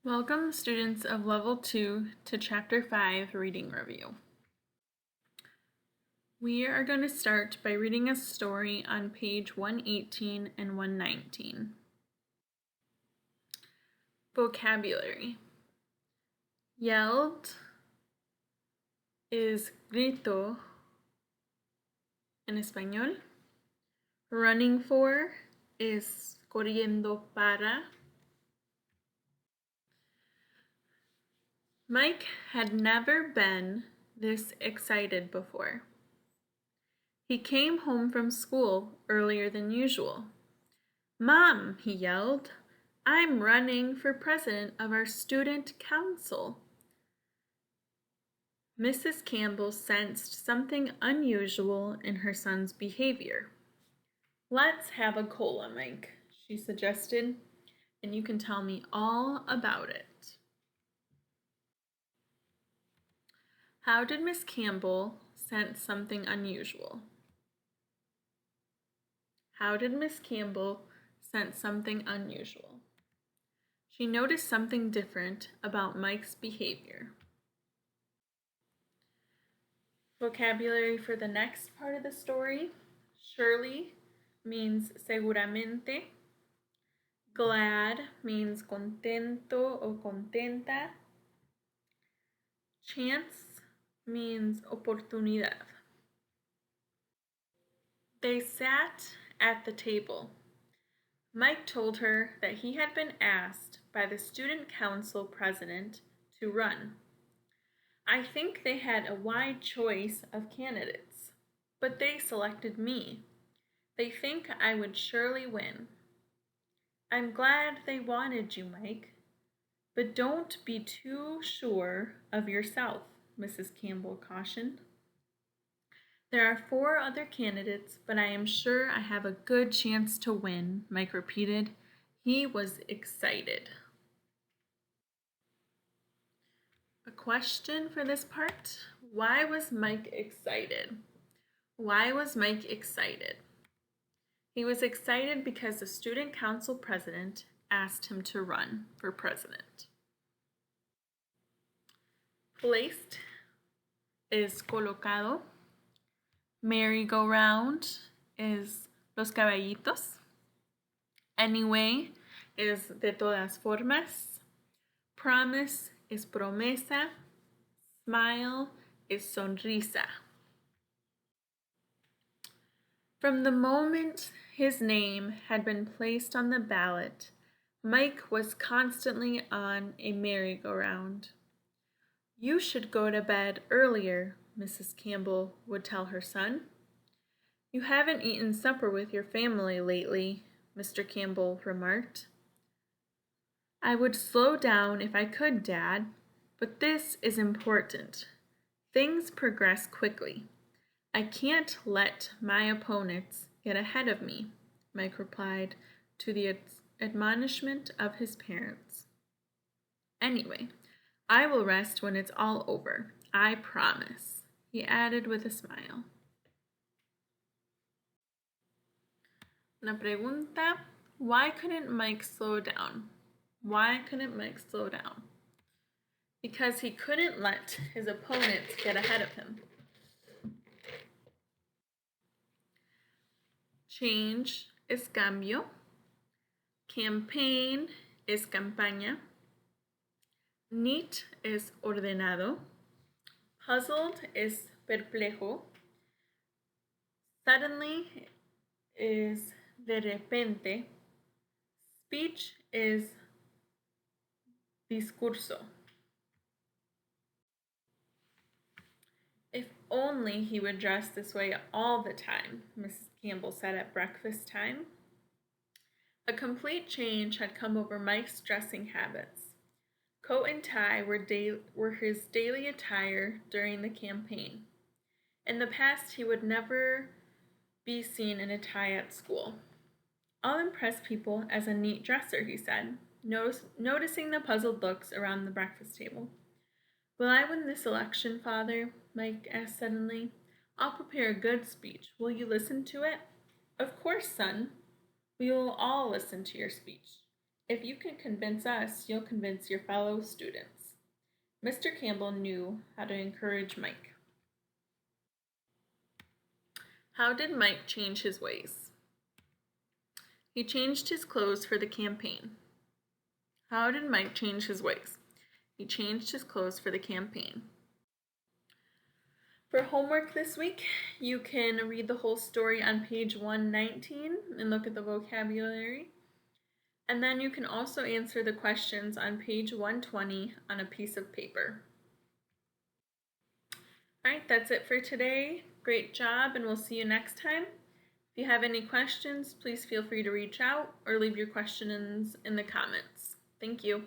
Welcome, students of Level 2, to Chapter 5 Reading Review. We are going to start by reading a story on page 118 and 119. Vocabulary. Yelled is grito en español. Running for is corriendo para. Mike had never been this excited before. He came home from school earlier than usual. "Mom," he yelled, "I'm running for president of our student council." Mrs. Campbell sensed something unusual in her son's behavior. "Let's have a cola, Mike," she suggested, "and you can tell me all about it." How did Miss Campbell sense something unusual? How did Miss Campbell sense something unusual? She noticed something different about Mike's behavior. Vocabulary for the next part of the story. Surely means seguramente. Glad means contento o contenta. Chance means oportunidad. They sat at the table. Mike told her that he had been asked by the student council president to run. "I think they had a wide choice of candidates, but they selected me. They think I would surely win." "I'm glad they wanted you, Mike, but don't be too sure of yourself," Mrs. Campbell cautioned. "There are 4 other candidates, but I am sure I have a good chance to win," Mike repeated. He was excited. A question for this part: why was Mike excited? Why was Mike excited? He was excited because the student council president asked him to run for president. Placed is colocado. Merry-go-round is los caballitos. Anyway is de todas formas. Promise is promesa. Smile is sonrisa. From the moment his name had been placed on the ballot, Mike was constantly on a merry-go-round. "You should go to bed earlier," Mrs. Campbell would tell her son. "You haven't eaten supper with your family lately," Mr. Campbell remarked. "I would slow down if I could, Dad, but this is important. Things progress quickly. I can't let my opponents get ahead of me," Mike replied to the admonishment of his parents. "Anyway, I will rest when it's all over. I promise," he added with a smile. Una pregunta: why couldn't Mike slow down? Why couldn't Mike slow down? Because he couldn't let his opponents get ahead of him. Change is cambio. Campaign is campaña. Neat is ordenado. Puzzled is perplejo. Suddenly is de repente. Speech is discurso. "If only he would dress this way all the time," Mrs. Campbell said at breakfast time. A complete change had come over Mike's dressing habits. Coat and tie were his daily attire during the campaign. In the past, he would never be seen in a tie at school. "I'll impress people as a neat dresser," he said, noticing the puzzled looks around the breakfast table. "Will I win this election, Father?" Mike asked suddenly. "I'll prepare a good speech. Will you listen to it?" "Of course, son. We will all listen to your speech." If you can convince us, you'll convince your fellow students. Mr. Campbell knew how to encourage Mike. How did Mike change his ways? He changed his clothes for the campaign. How did Mike change his ways? He changed his clothes for the campaign. For homework this week, you can read the whole story on page 119 and look at the vocabulary. And then you can also answer the questions on page 120 on a piece of paper. All right, that's it for today. Great job, and we'll see you next time. If you have any questions, please feel free to reach out or leave your questions in the comments. Thank you.